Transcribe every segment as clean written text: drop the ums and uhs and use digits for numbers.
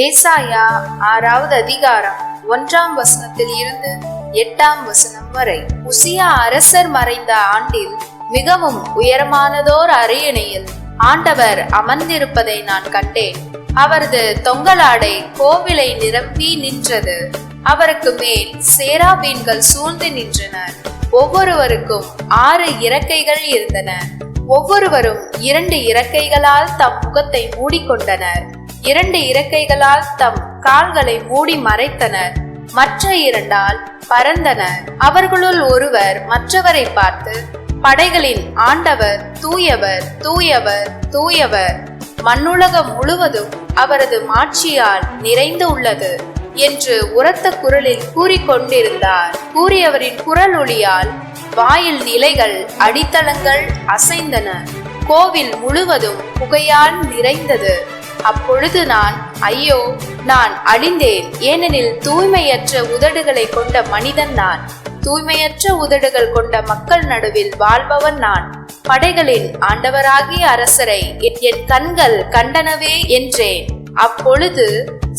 ஏசாயா 6வது அதிகாரம் 1ஆம் வசனத்தில் இருந்து 8ஆம் வசனம் வரை. உசியா அரசர் மறைந்த ஆண்டில் மிகவும் உயரமானதோர் அரியணையில் ஆண்டவர் அமர்ந்திருப்பதை நான் கண்டேன். அவரது தொங்கலாடை கோவிலை நிரப்பி நின்றது. அவருக்கு மேல் சேராபீன்கள் சூழ்ந்து நின்றனர். ஒவ்வொருவருக்கும் 6 இறக்கைகள் இருந்தன. ஒவ்வொருவரும் 2 இறக்கைகளால் தம் முகத்தை மூடிக்கொண்டனர். 2 இறக்கைகளால் தம் கால்களை மூடி மறைத்தனர். மற்ற 2ஆல் பறந்தனர். அவர்களுள் ஒருவர் மற்றவரை பார்த்து, படைகளின் ஆண்டவர் தூயவர், தூயவர், தூயவர், மண்ணுலகம் முழுவதும் அவரது மாட்சியால் நிறைந்து உள்ளது என்று உரத்த குரலில் கூறிக்கொண்டிருந்தார். கூறியவரின் குரல் ஒளியால் வாயில் நிலைகள் அடித்தளங்கள் அசைந்தன. கோவில் முழுவதும் புகையால் நிறைந்தது. அப்பொழுது நான், ஐயோ, நான் அழிந்தேன், ஏனெனில் தூய்மையற்ற உதடுகளை கொண்ட மனிதன் நான், தூய்மையற்ற உதடுகள் கொண்ட மக்கள் நடுவில் வாழ்பவன் நான். படைகளின் ஆண்டவராகிய அரசரை என் கண்கள் கண்டனவே என்றேன். அப்பொழுது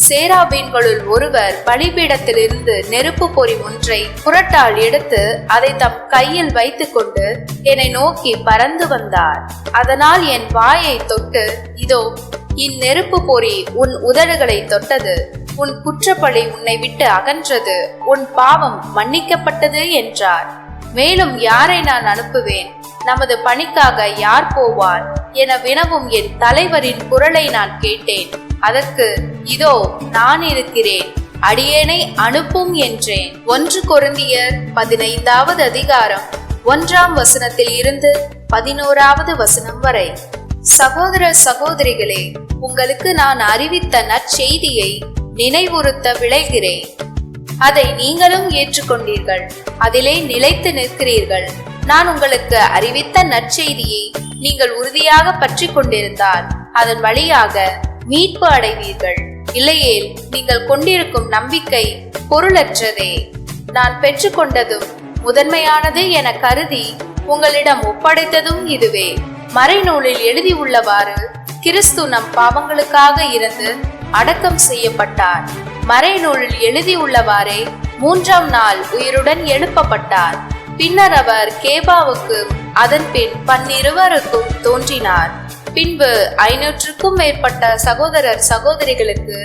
சேராபீன்களுள் ஒருவர் பலிபீடத்திலிருந்து நெருப்பு பொறி ஒன்றை புரட்டால் எடுத்து அதை தம் கையில் வைத்துக் கொண்டு என்னை நோக்கி பறந்து வந்தார். அதனால் என் வாயை தொட்டு, இதோ, இந்நெருப்பு பொறி உன் உதடுகளை தொட்டது, உன் குற்றப்பழி உன்னை விட்டு அகன்றது, உன் பாவம் மன்னிக்கப்பட்டது என்றார். மேலும் யாரை நான் அனுப்புவேன், நமது பணிக்காக யார் போவார் என வினவும் என் தலைவரின் குரலை நான் கேட்டேன். அதற்கு, இதோ நான் இருக்கிறேன், அடியேனை அனுப்பும் என்றேன். 1 கொரிந்தியர் 15வது அதிகாரம் 1ஆம் வசனத்தில் இருந்து 11வது வசனம் வரை. சகோதர சகோதரிகளே, உங்களுக்கு நான் அறிவித்த நற்செய்தியை நினைவுறுத்த விளைகிறேன். அதை நீங்களும் ஏற்றுக்கொண்டீர்கள், அதிலே நிலைத்து நிற்கிறீர்கள். நான் உங்களுக்கு அறிவித்த நற்செய்தியை நீங்கள் உறுதியாக பற்றி கொண்டிருந்தால் அதன் வழியாக மீட்பு அடைவீர்கள். இல்லையேல் நீங்கள் கொண்டிருக்கும் நம்பிக்கை பொருளற்றதே. நான் பெற்றுக்கொண்டதும் முதன்மையானது என கருதி உங்களிடம் ஒப்படைத்ததும் இதுவே. மறைநூலில் எழுதி உள்ளவாறு கிறிஸ்து நம் பாவங்களுக்காக இருந்து அடக்கம் செய்யப்பட்டார். மறைநூலில் எழுதி உள்ளவாறே 3ஆம் நாள் உயிருடன் எழுப்பப்பட்டார். பின்னர் அவர் கேபாவுக்கு, அதன் பின் 12 தோன்றினார். பின்பு 500க்கும் மேற்பட்ட சகோதரர் சகோதரிகளுக்கு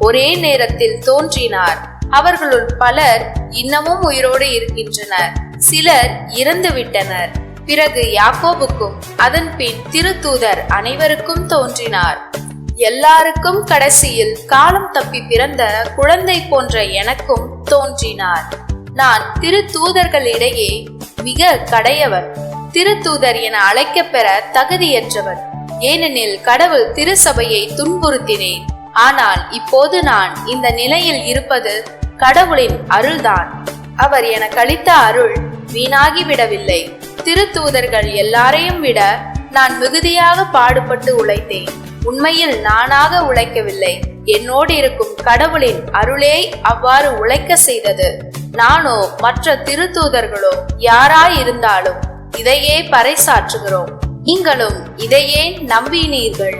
ஒரே நேரத்தில் தோன்றினார். அவர்களுள் பலர் இன்னமும் உயிரோடு இருக்கின்றனர், சிலர் இறந்து விட்டனர். பிறகு யாக்கோபுக்கும், அதன் பின் திருத்தூதர் அனைவருக்கும் தோன்றினார். எல்லாருக்கும் கடைசியில் காலம் தப்பி பிறந்த குழந்தை போன்ற எனக்கும் தோன்றினார். நான் திருத்தூதர்களிடையே மிக கடையவன், திருத்தூதர் என அழைக்க பெற தகுதியற்றவன். ஏனெனில் கடவுள் திருசபையை துன்புறுத்தினேன். ஆனால் இப்போது நான் இந்த நிலையில் இருப்பது கடவுளின் அருள்தான். அவர் எனக்கு அளித்த அருள் வீணாகிவிடவில்லை. திருத்தூதர்கள் எல்லாரையும் விட நான் மிகுதியாக பாடுபட்டு உழைத்தேன். உண்மையில் நானாக உழைக்கவில்லை, என்னோடு இருக்கும் கடவுளின் அருளே அவ்வாறு உழைக்க செய்தது. நானோ மற்ற திருத்தூதர்களோ யாராயிருந்தாலும் இதையே பறைசாற்றுகிறோம். நீங்களும் இதையே நம்பினீர்கள்.